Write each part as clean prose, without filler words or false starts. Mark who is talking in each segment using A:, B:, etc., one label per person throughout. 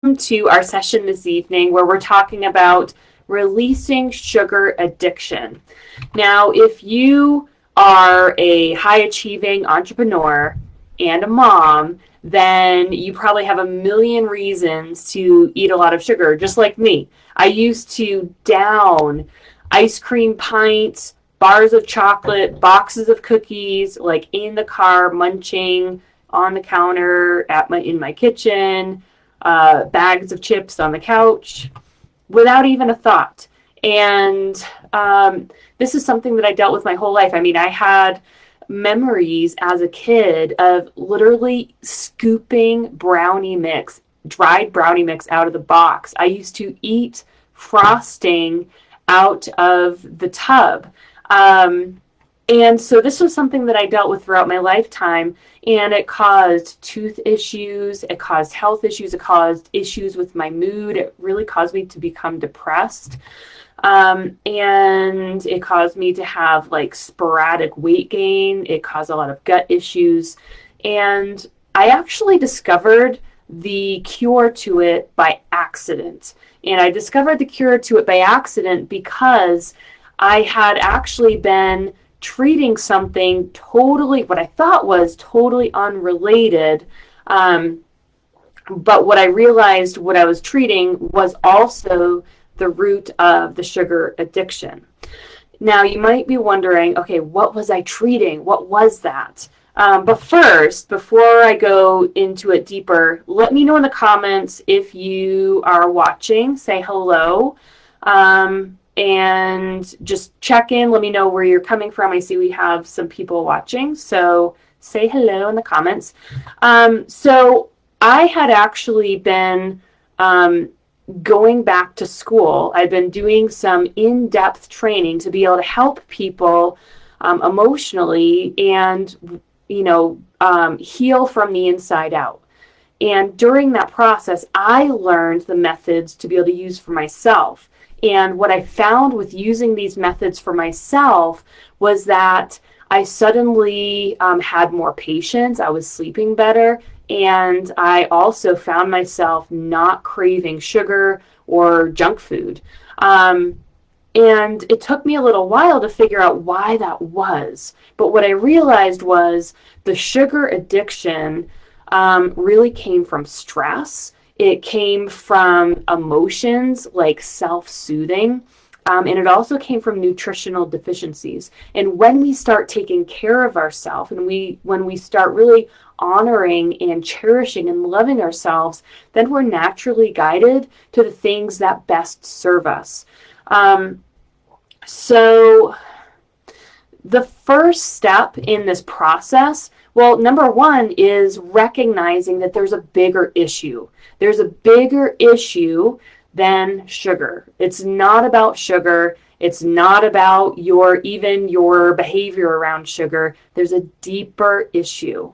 A: To our session this evening where we're talking about releasing sugar addiction. Now, if you are a high achieving entrepreneur and a mom, then you probably have a million reasons to eat a lot of sugar, just like me. I used to down ice cream pints, bars of chocolate, boxes of cookies, like in the car, munching on the counter in my kitchen, bags of chips on the couch without even a thought. And this is something that I dealt with my whole life. I mean, I had memories as a kid of literally scooping brownie mix, dried brownie mix out of the box. I used to eat frosting out of the tub. And so this was something that I dealt with throughout my lifetime, and it caused tooth issues, it caused health issues, it caused issues with my mood, it really caused me to become depressed. And it caused me to have like sporadic weight gain, it caused a lot of gut issues, and I actually discovered the cure to it by accident. And I discovered the cure to it by accident because I had actually been treating something totally, what I thought was totally unrelated. But what I realized what I was treating was also the root of the sugar addiction. Now, you might be wondering, okay, what was I treating? What was that? But first, before I go into it deeper, let me know in the comments if you are watching. Say hello. And just check in. Let me know where you're coming from. I see we have some people watching, so say hello in the comments. So I had actually been going back to school. I've been doing some in-depth training to be able to help people emotionally and heal from the inside out. And during that process, I learned the methods to be able to use for myself. And what I found with using these methods for myself was that I suddenly had more patience, I was sleeping better, and I also found myself not craving sugar or junk food. And it took me a little while to figure out why that was. But what I realized was the sugar addiction really came from stress. It came from emotions like self-soothing, and it also came from nutritional deficiencies. And when we start taking care of ourselves, and when we start really honoring and cherishing and loving ourselves, then we're naturally guided to the things that best serve us. So the first step in this process, well, number one is recognizing that there's a bigger issue. There's a bigger issue than sugar. It's not about sugar. It's not about your behavior around sugar. There's a deeper issue.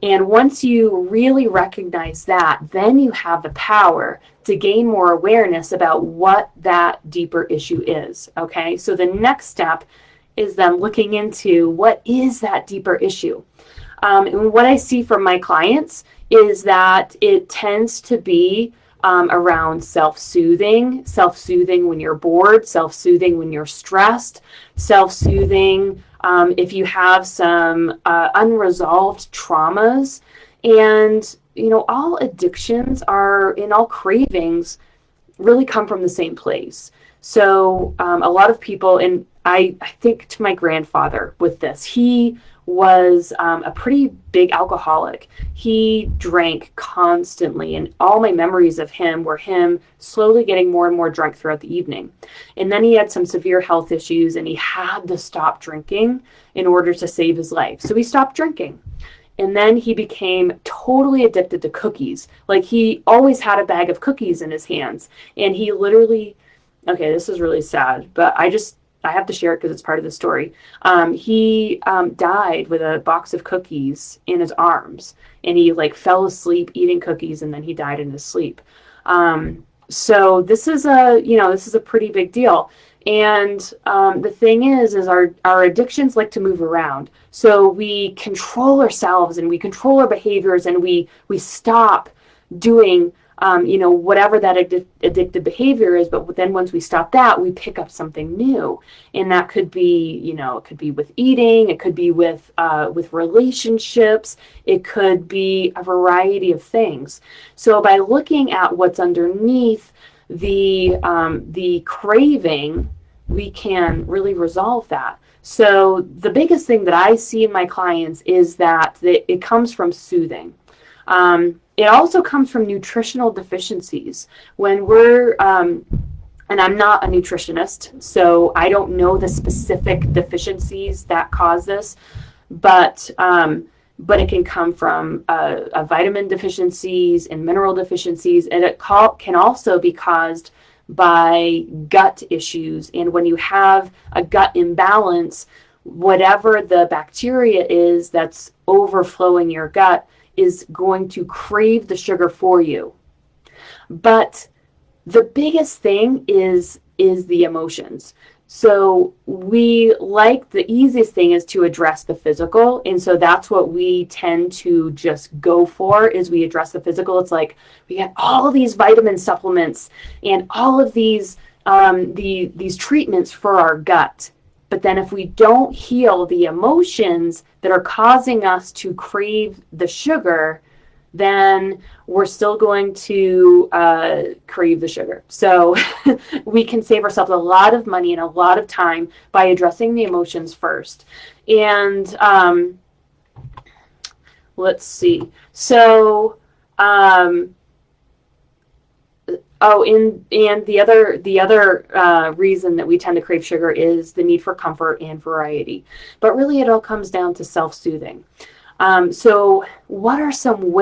A: And once you really recognize that, then you have the power to gain more awareness about what that deeper issue is. Okay, so the next step is then looking into what is that deeper issue. And what I see from my clients is that it tends to be around self-soothing when you're bored, self-soothing when you're stressed, self-soothing if you have some unresolved traumas. And, all addictions all cravings really come from the same place. So a lot of people, and I think to my grandfather with this, he was a pretty big alcoholic. He drank constantly, and all my memories of him were him slowly getting more and more drunk throughout the evening. And then he had some severe health issues, and he had to stop drinking in order to save his life. So he stopped drinking. And then he became totally addicted to cookies. Like, he always had a bag of cookies in his hands. And he literally, okay, this is really sad, but I have to share it because it's part of the story. He died with a box of cookies in his arms, and he fell asleep eating cookies, and then he died in his sleep. So this is a pretty big deal. And the thing is our addictions like to move around. So we control ourselves and we control our behaviors, and we stop doing whatever that addictive behavior is. But then once we stop that, we pick up something new. And that could be, it could be with eating, it could be with relationships, it could be a variety of things. So by looking at what's underneath the craving, we can really resolve that. So the biggest thing that I see in my clients is that it comes from soothing. It also comes from nutritional deficiencies. When we're, and I'm not a nutritionist, so I don't know the specific deficiencies that cause this, but it can come from vitamin deficiencies and mineral deficiencies, and it can also be caused by gut issues. And when you have a gut imbalance, whatever the bacteria is that's overflowing your gut is going to crave the sugar for you. But the biggest thing is the emotions. So the easiest thing is to address the physical. And so that's what we tend to just go for, is we address the physical. It's like we get all of these vitamin supplements and all of these treatments for our gut. But then if we don't heal the emotions that are causing us to crave the sugar, then we're still going to crave the sugar. So we can save ourselves a lot of money and a lot of time by addressing the emotions first. And let's see. So and the other reason that we tend to crave sugar is the need for comfort and variety. But really, it all comes down to self-soothing. So what are some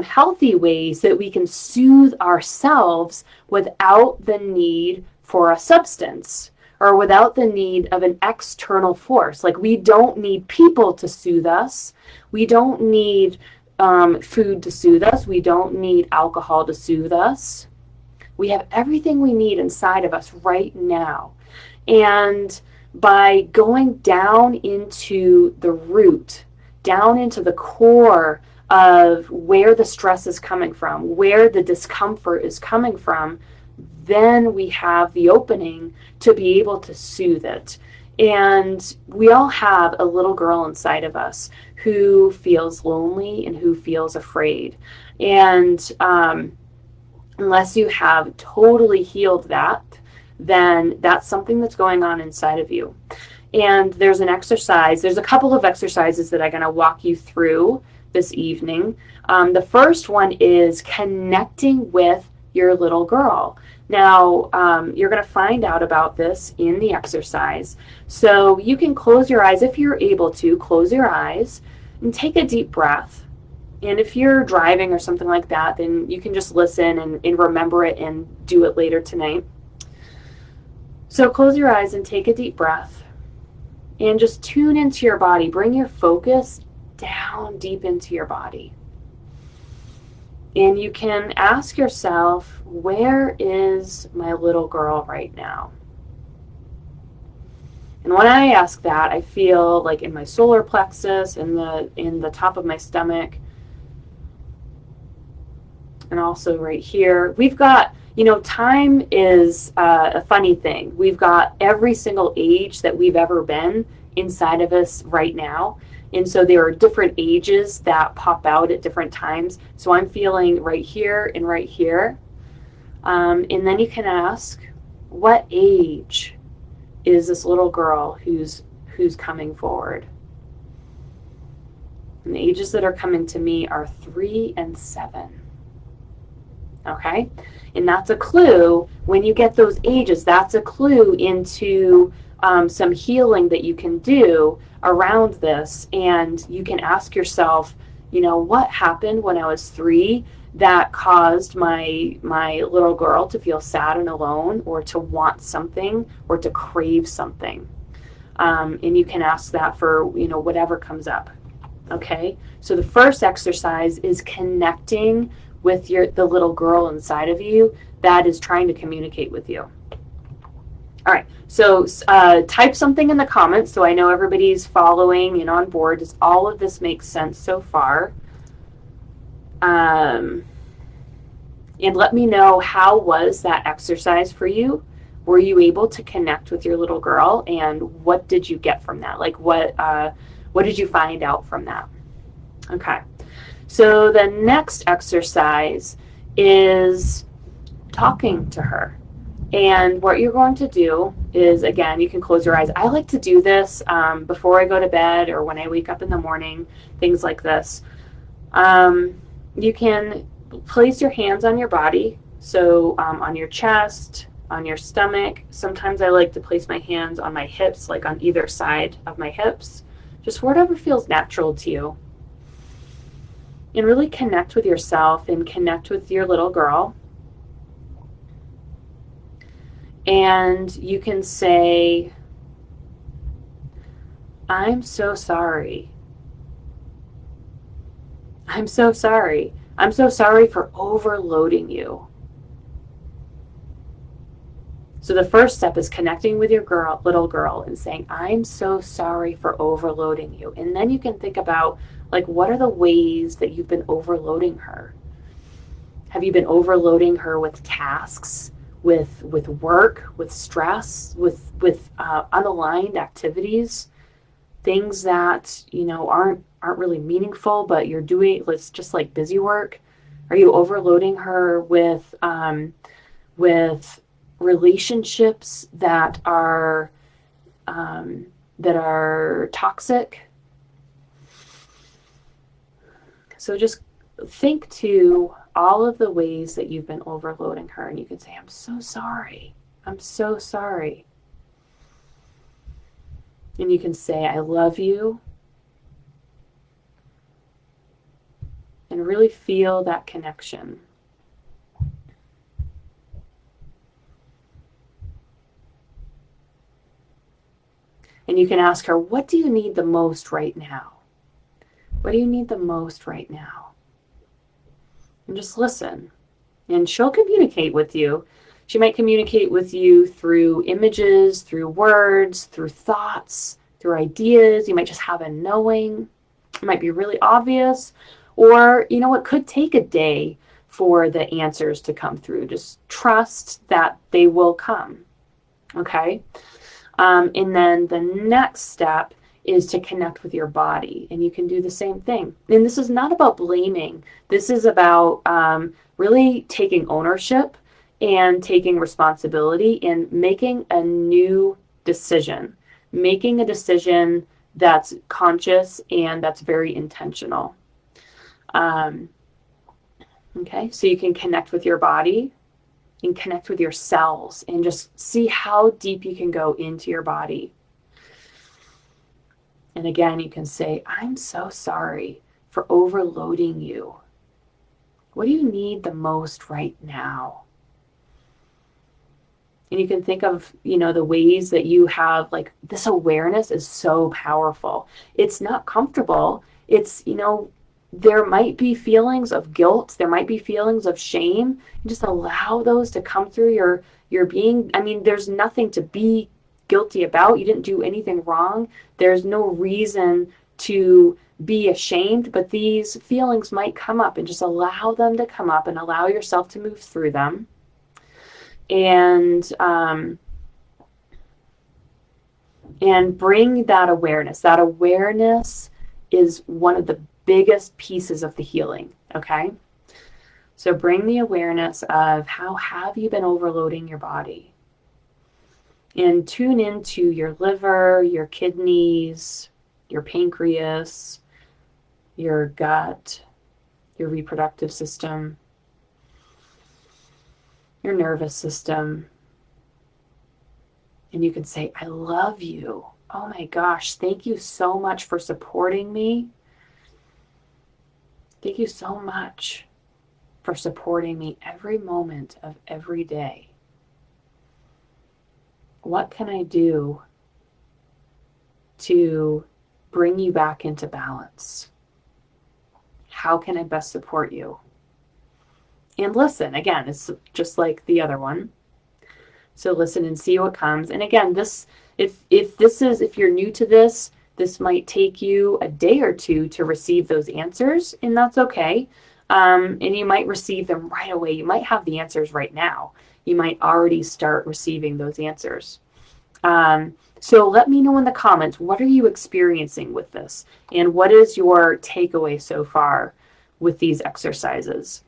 A: healthy ways that we can soothe ourselves without the need for a substance or without the need of an external force? Like, we don't need people to soothe us. We don't need food to soothe us. We don't need alcohol to soothe us. We have everything we need inside of us right now. And by going down into the root, down into the core of where the stress is coming from, where the discomfort is coming from, then we have the opening to be able to soothe it. And we all have a little girl inside of us who feels lonely and who feels afraid. And unless you have totally healed that, then that's something that's going on inside of you. And there's an exercise, there's a couple of exercises that I'm going to walk you through this evening. The first one is connecting with your little girl. Now, you're going to find out about this in the exercise. So you can close your eyes if you're able to. Close your eyes and take a deep breath. And if you're driving or something like that, then you can just listen and remember it and do it later tonight. So close your eyes and take a deep breath. And just tune into your body. Bring your focus down deep into your body. And you can ask yourself, where is my little girl right now? And when I ask that, I feel like in my solar plexus, in the top of my stomach, and also right here. We've got, time is a funny thing. We've got every single age that we've ever been inside of us right now. And so there are different ages that pop out at different times. So I'm feeling right here and right here. And then you can ask, what age is this little girl who's coming forward? And the ages that are coming to me are 3 and 7. Okay? And that's a clue. When you get those ages, that's a clue into some healing that you can do around this. And you can ask yourself, what happened when I was 3 that caused my little girl to feel sad and alone, or to want something, or to crave something. And you can ask that for, whatever comes up. Okay? So the first exercise is connecting with the little girl inside of you that is trying to communicate with you. All right, so type something in the comments so I know everybody's following and on board. Does all of this make sense so far? And let me know, how was that exercise for you? Were you able to connect with your little girl, and what did you get from that? Like what did you find out from that? Okay. So the next exercise is talking to her. And what you're going to do is, again, you can close your eyes. I like to do this before I go to bed or when I wake up in the morning, things like this. You can place your hands on your body, so on your chest, on your stomach. Sometimes I like to place my hands on my hips, like on either side of my hips, just whatever feels natural to you. And really connect with yourself and connect with your little girl. And you can say, I'm so sorry. I'm so sorry. I'm so sorry for overloading you. So the first step is connecting with your little girl and saying, I'm so sorry for overloading you. And then you can think about, like, what are the ways that you've been overloading her? Have you been overloading her with tasks, with work, with stress, with unaligned activities, things that aren't really meaningful, but you're doing? It's just like busy work. Are you overloading her with relationships that are toxic? So just think to all of the ways that you've been overloading her, and you can say, I'm so sorry. I'm so sorry. And you can say, I love you. And really feel that connection. And you can ask her, what do you need the most right now? What do you need the most right now? And just listen. And she'll communicate with you. She might communicate with you through images, through words, through thoughts, through ideas. You might just have a knowing. It might be really obvious. Or, it could take a day for the answers to come through. Just trust that they will come. Okay? And then the next step is to connect with your body, and you can do the same thing. And this is not about blaming. This is about really taking ownership and taking responsibility and making a new decision, making a decision that's conscious and that's very intentional. Okay, so you can connect with your body and connect with your cells and just see how deep you can go into your body. And again, you can say, I'm so sorry for overloading you. What do you need the most right now? And you can think of, the ways that you have, like, this awareness is so powerful. It's not comfortable. It's, there might be feelings of guilt. There might be feelings of shame. You just allow those to come through your being. I mean, there's nothing to be guilty about. You didn't do anything wrong. There's no reason to be ashamed, but these feelings might come up, and just allow them to come up and allow yourself to move through them. And bring that awareness. That awareness is one of the biggest pieces of the healing, okay? So bring the awareness of, how have you been overloading your body? And tune into your liver, your kidneys, your pancreas, your gut, your reproductive system, your nervous system. And you can say, I love you. Oh my gosh, thank you so much for supporting me. Thank you so much for supporting me every moment of every day. What can I do to bring you back into balance? How can I best support you? And listen, again, it's just like the other one. So listen and see what comes. And again, this, if you're new to this might take you a day or two to receive those answers, and that's okay. and you might receive them right away. You might have the answers right now. You might already start receiving those answers. So let me know in the comments, what are you experiencing with this? And what is your takeaway so far with these exercises?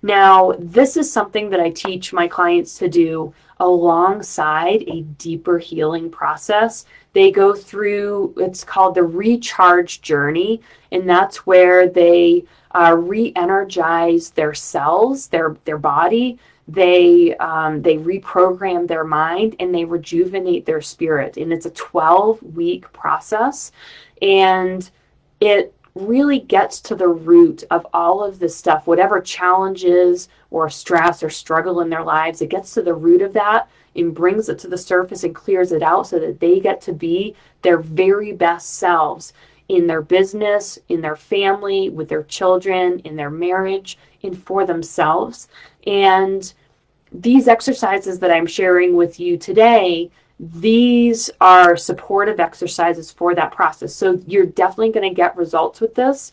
A: Now, this is something that I teach my clients to do alongside a deeper healing process. They go through, it's called the recharge journey, and that's where they re-energize their cells, their body. They reprogram their mind, and they rejuvenate their spirit. And it's a 12-week process, and it really gets to the root of all of this stuff, whatever challenges or stress or struggle in their lives. It gets to the root of that and brings it to the surface and clears it out so that they get to be their very best selves in their business, in their family, with their children, in their marriage, and for themselves. And these exercises that I'm sharing with you today, these are supportive exercises for that process. So you're definitely going to get results with this.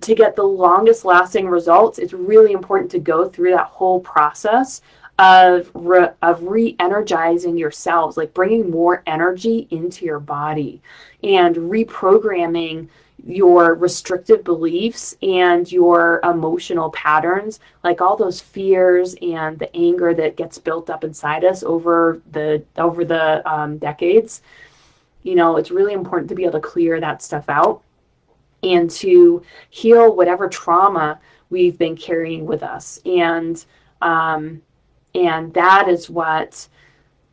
A: To get the longest lasting results, it's really important to go through that whole process of re-energizing yourselves, like bringing more energy into your body and reprogramming your restrictive beliefs and your emotional patterns, like all those fears and the anger that gets built up inside us over the decades. You know, it's really important to be able to clear that stuff out and to heal whatever trauma we've been carrying with us. And that is what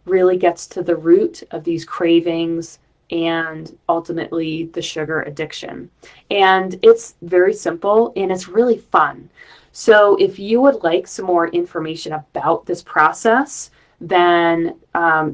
A: really gets to the root of these cravings and ultimately the sugar addiction. And it's very simple and it's really fun. So if you would like some more information about this process, then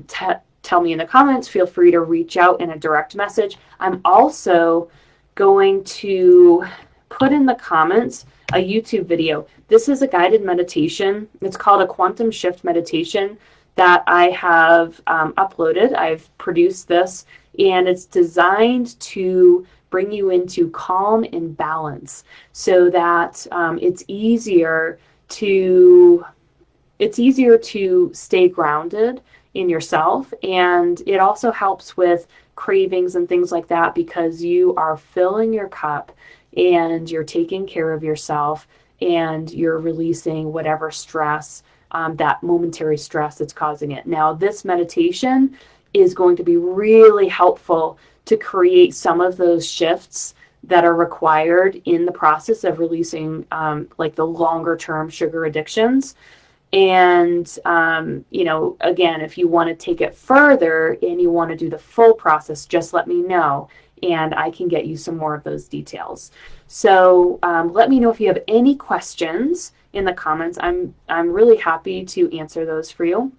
A: tell me in the comments. Feel free to reach out in a direct message. I'm also going to put in the comments a YouTube video. This is a guided meditation. It's called a quantum shift meditation that I have uploaded. I've produced this, and it's designed to bring you into calm and balance so that it's easier to stay grounded in yourself. And it also helps with cravings and things like that because you are filling your cup and you're taking care of yourself and you're releasing whatever stress, that momentary stress that's causing it. Now, this meditation is going to be really helpful to create some of those shifts that are required in the process of releasing like the longer term sugar addictions. And, again, if you want to take it further and you want to do the full process, just let me know and I can get you some more of those details. So let me know if you have any questions in the comments. I'm really happy to answer those for you.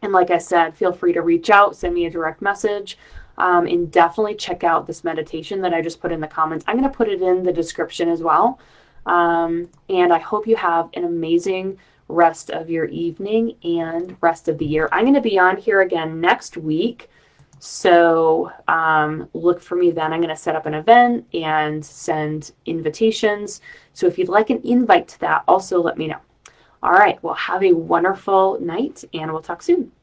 A: And like I said, feel free to reach out, send me a direct message, and definitely check out this meditation that I just put in the comments. I'm going to put it in the description as well. And I hope you have an amazing rest of your evening and rest of the year. I'm going to be on here again next week. So look for me then. I'm going to set up an event and send invitations. So if you'd like an invite to that, also let me know. All right. Well, have a wonderful night and we'll talk soon.